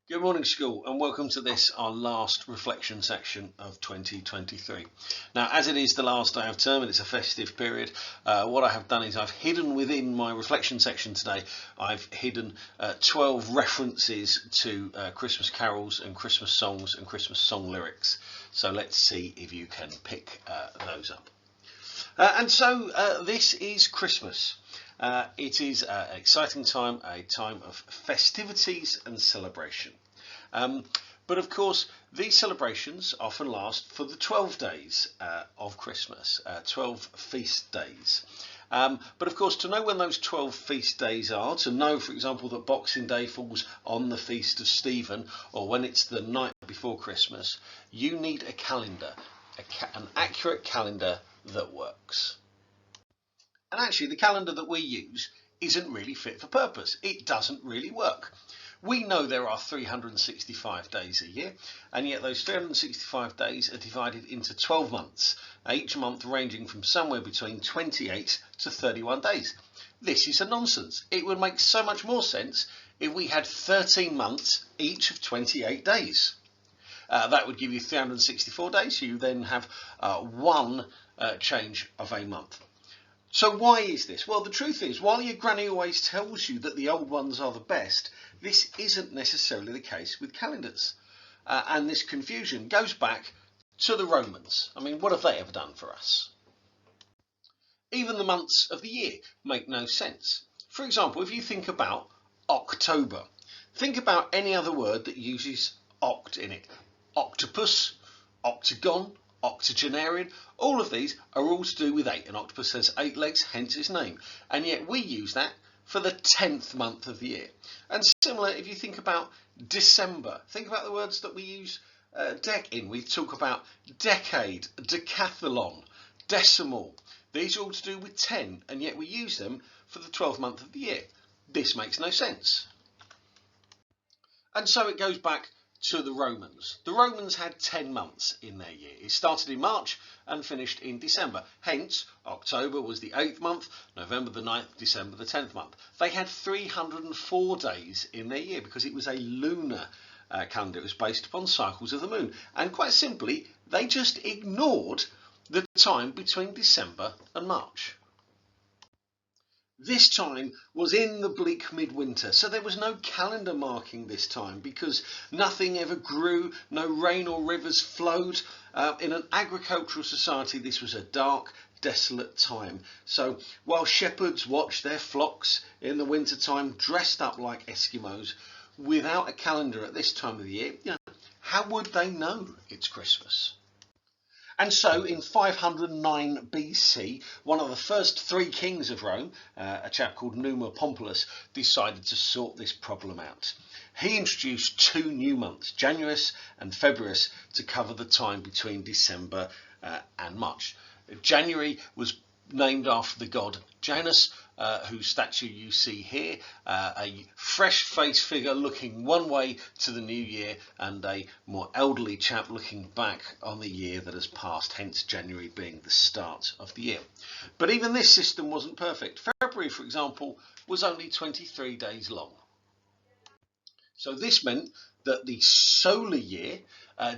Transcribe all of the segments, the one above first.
Good morning, school, and welcome to this, our last reflection section of 2023. Now, as it is the last day of term and it's a festive period, what I have done is I've hidden within my reflection section today, I've hidden 12 references to Christmas carols and Christmas songs and Christmas song lyrics. So let's see if you can pick those up. This is Christmas. It is an exciting time, a time of festivities and celebration. But of course, these celebrations often last for the 12 days of Christmas, 12 feast days. But of course, to know when those 12 feast days are, to know, for example, that Boxing Day falls on the feast of Stephen, or when it's the night before Christmas, you need a calendar, an accurate calendar that works. And actually, the calendar that we use isn't really fit for purpose. It doesn't really work. We know there are 365 days a year, and yet those 365 days are divided into 12 months, each month ranging from somewhere between 28 to 31 days. This is a nonsense. It would make so much more sense if we had 13 months, each of 28 days. That would give you 364 days. So you then have one change of a month. So why is this? Well, the truth is, while your granny always tells you that the old ones are the best, this isn't necessarily the case with calendars. And this confusion goes back to the Romans. I mean, what have they ever done for us? Even the months of the year make no sense. For example, if you think about October, think about any other word that uses oct in it. Octopus, octagon, octogenarian, all of these are all to do with 8. An octopus has 8 legs, hence its name. And yet we use that for the 10th month of the year. And similar, if you think about December, think about the words that we use dec in. We talk about decade, decathlon, decimal. These are all to do with 10, and yet we use them for the 12th month of the year. This makes no sense. And so it goes back to the Romans. The Romans had 10 months in their year. It started in March and finished in December. Hence, October was the 8th month, November the 9th, December the 10th month. They had 304 days in their year because it was a lunar calendar. It was based upon cycles of the moon. And quite simply, they just ignored the time between December and March. This time was in the bleak midwinter, so there was no calendar marking this time because nothing ever grew, no rain or rivers flowed. In an agricultural society, this was a dark, desolate time. So while shepherds watched their flocks in the winter time dressed up like Eskimos, without a calendar at this time of the year, how would they know it's Christmas? And so in 509 BC, one of the first 3 kings of Rome, a chap called Numa Pompilus, decided to sort this problem out. He introduced 2 new months, Januarius and Februarius, to cover the time between December and March. January was named after the god Janus, whose statue you see here, a fresh-faced figure looking one way to the new year and a more elderly chap looking back on the year that has passed, hence January being the start of the year. But even this system wasn't perfect. February, for example, was only 23 days long. So this meant that the solar year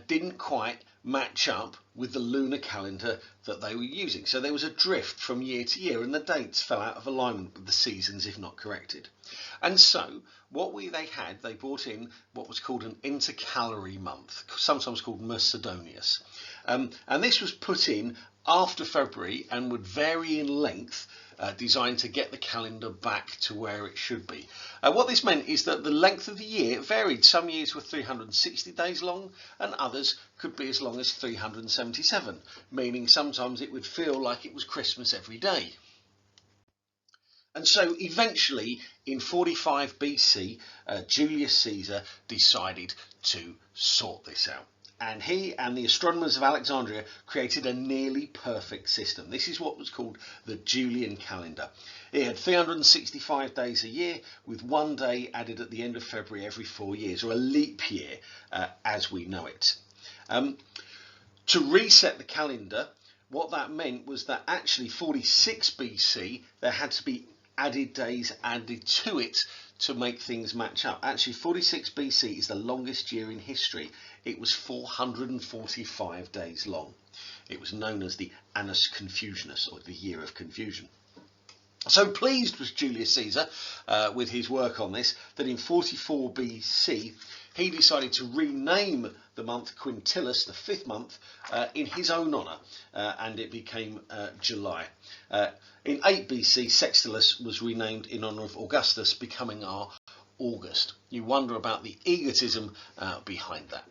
didn't quite match up with the lunar calendar that they were using. So there was a drift from year to year and the dates fell out of alignment with the seasons if not corrected. And so what they brought in what was called an intercalary month, sometimes called Mercedonius. And this was put in after February and would vary in length, designed to get the calendar back to where it should be. What this meant is that the length of the year varied. Some years were 360 days long and others could be as long as 377, meaning sometimes it would feel like it was Christmas every day. And so eventually in 45 BC, Julius Caesar decided to sort this out. And he and the astronomers of Alexandria created a nearly perfect system. This is what was called the Julian calendar. It had 365 days a year with 1 day added at the end of February every 4 years, or a leap year as we know it. To reset the calendar, what that meant was that actually 46 BC there had to be added days added to it to make things match up. Actually, 46 BC is the longest year in history. It was 445 days long. It was known as the Annus Confusionus, or the Year of Confusion. So pleased was Julius Caesar with his work on this, that in 44 BC he decided to rename the month Quintilis, the fifth month, in his own honour, and it became July. In 8 BC, Sextilis was renamed in honour of Augustus, becoming our August. You wonder about the egotism behind that.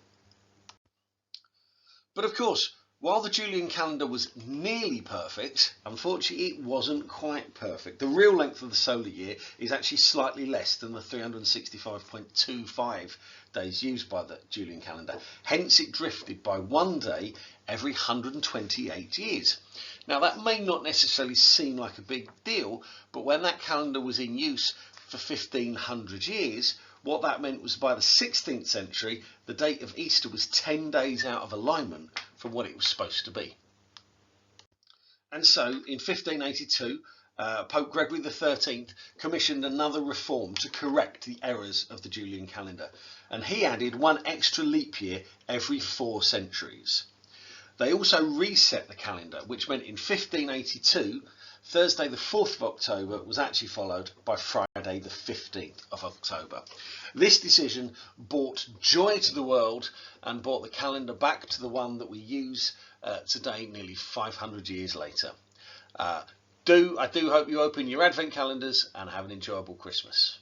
But of course, while the Julian calendar was nearly perfect, unfortunately it wasn't quite perfect. The real length of the solar year is actually slightly less than the 365.25 days used by the Julian calendar. Hence it drifted by 1 day every 128 years. Now that may not necessarily seem like a big deal, but when that calendar was in use for 1500 years, what that meant was by the 16th century, the date of Easter was 10 days out of alignment from what it was supposed to be. And so in 1582, Pope Gregory XIII commissioned another reform to correct the errors of the Julian calendar, and he added one extra leap year every 4 centuries. They also reset the calendar, which meant in 1582, Thursday the 4th of October was actually followed by Friday the 15th of October. This decision brought joy to the world and brought the calendar back to the one that we use today, nearly 500 years later. I do hope you open your Advent calendars and have an enjoyable Christmas.